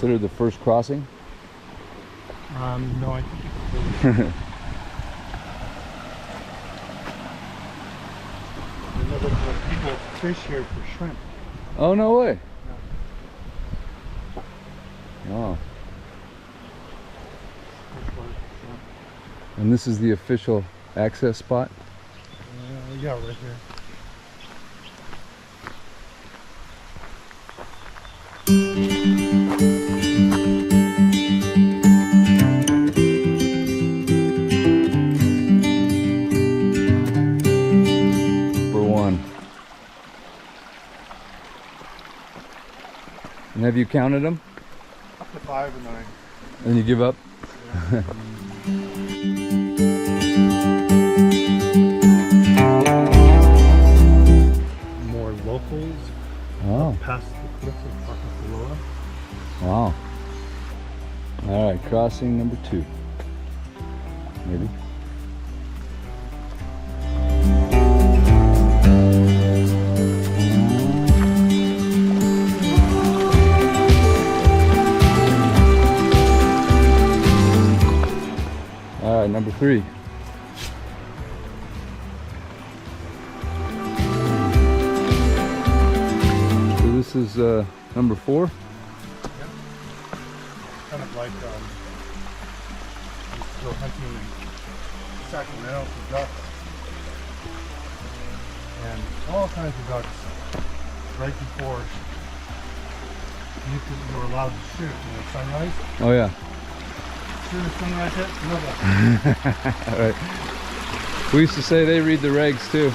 considered the first crossing? No, I think it's people fish here for shrimp. Oh, no way. Wow. And this is the official access spot? Yeah, right here. For one. And have you counted them? Up to 5 and 9. And you give up? Yeah. More locals. Oh. Past the cliffs of Waterfall. Wow. All right, crossing number 2. Maybe. All right, number 3. So this is number 4. Kind of like used to go hunting in Sacramento for ducks and all kinds of ducks right before you were allowed to shoot in the sunrise. Oh yeah. As soon as sunrise hit, no ducks. All right. We used to say they read the regs too.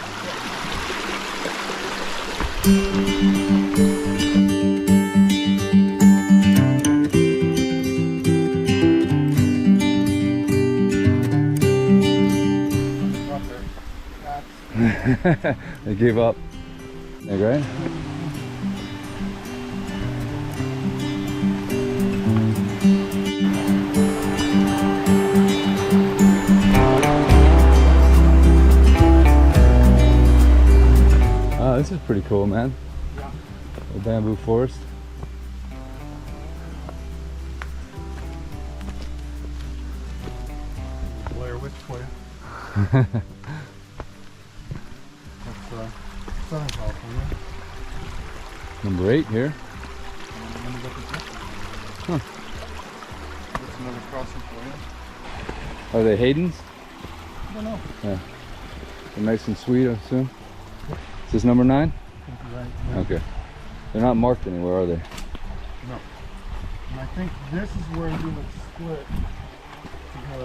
They gave up. Okay. Oh, this is pretty cool, man. Yeah. The bamboo forest. Blair Witch for you. That's Southern California. Number 8 here. Huh. That's another crossing for you. Are they Hayden's? I don't know. Yeah. They're nice and sweet, I assume. Is this number 9? Right, yeah. Okay. They're not marked anywhere, are they? No. And I think this is where you would split to go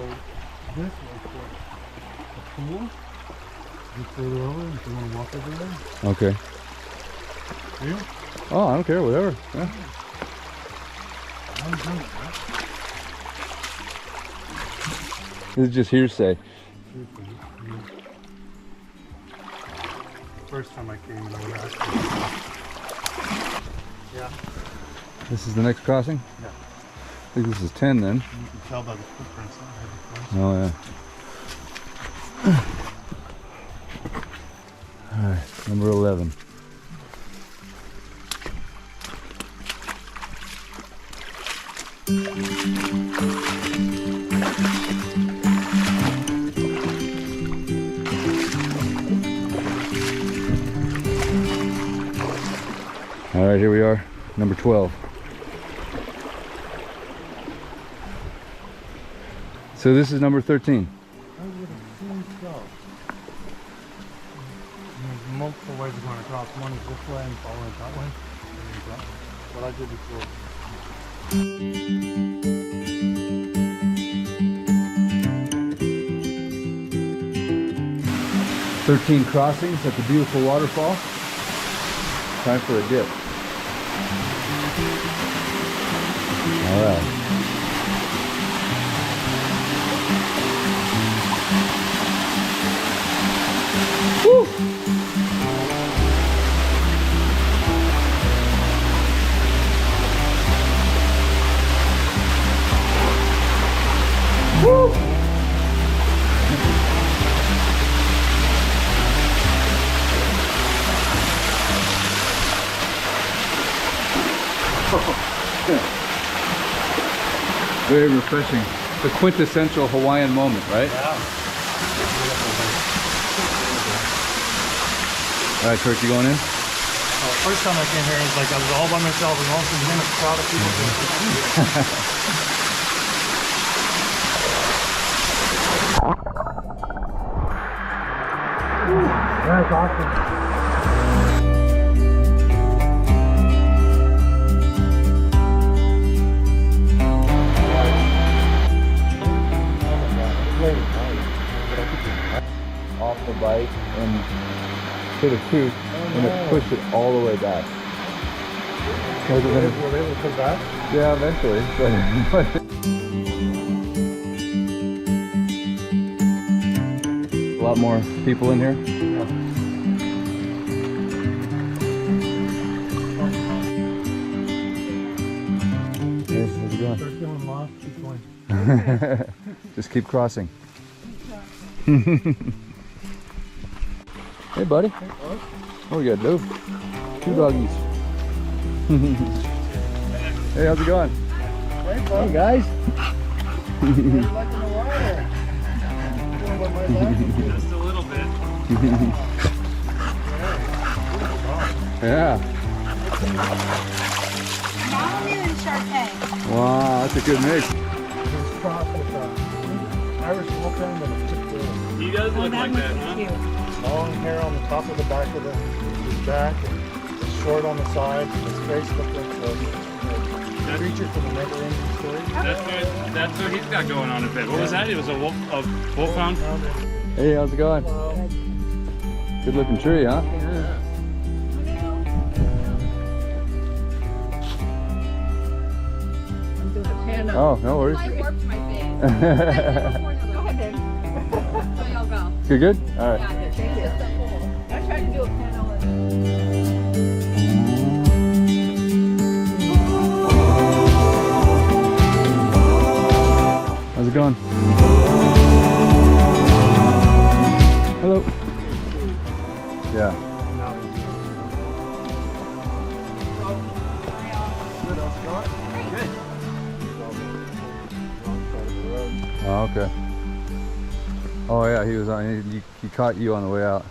this way for the pool. Get further over if you want to walk over there. Okay. Do you? Oh, I don't care, whatever. Yeah. I'm doing it, right? This is just hearsay. First time I came in over there. Yeah. This is the next crossing? Yeah. I think this is 10 then. You can tell by the footprints on the Oh yeah. Alright, number 11. Alright, here we are, number 12. So this is number 13. I would assume so. There's multiple ways of going across. One is this way and following that way. And that way. What I did before. 13 crossings at the beautiful waterfall. Time for a dip. All right. Woo! Woo! Very refreshing. The quintessential Hawaiian moment, right? Yeah. All right, Kurt, you going in? First time I came here, it was like I was all by myself, and all of a sudden, a crowd of people. That's awesome. Off the bike and hit a tooth and it pushed it all the way back. Were they able to come back? Yeah, eventually. A lot more people in here. Hey, how's it going? Start feeling lost, keep going. Just keep crossing. Hey, buddy. Hey, bud. What we got, Lou? 2 doggies. Hey, how's it going? Hey, bud. Hey, guys. You're liking the water. Just a little bit. Yeah. Maui and Sharpay. Wow, that's a good mix. It's crossed with Irish Wolfhound and a pit bull. He does look like that, huh? Cute. Long hair on the top of the back of his back, and it's short on the side. His face looks like a creature from the never-ending story. That's what he's got going on a bit. What was that? It was a wolfhound? Hey, how's it going? Good looking tree, huh? I'm doing a panda. Oh, no worries. I warped my face. Go ahead, babe. So y'all go. Good, good? All right. Yeah, thank you. I tried to do a panel and How's it going? Hello. Yeah. Oh, okay. Oh yeah, he was on. He caught you on the way out.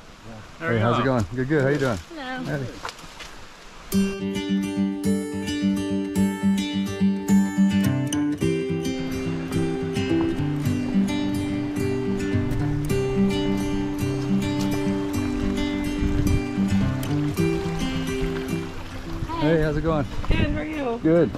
There Hey, we how's go. it going? Good, good. How you doing? hello. Hey. Hey, how's it going? Good, how are you? Good.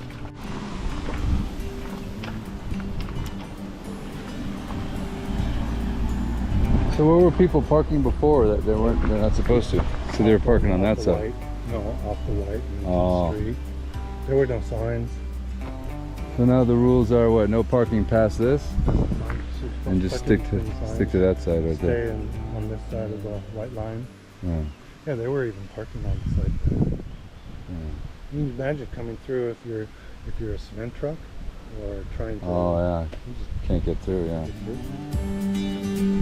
So where were people parking before that they're not supposed to? So they were parking on that side. No, off the white and Oh. the street. There were no signs. So now the rules are what? No parking past this, Don't and just stick stick in to signs. that side right Stay there. on this side of the white line. Yeah. Yeah, they were even parking on the side there. Yeah. You can imagine coming through if you're a cement truck or trying to. Oh yeah, You just can't get through. Yeah. get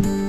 through.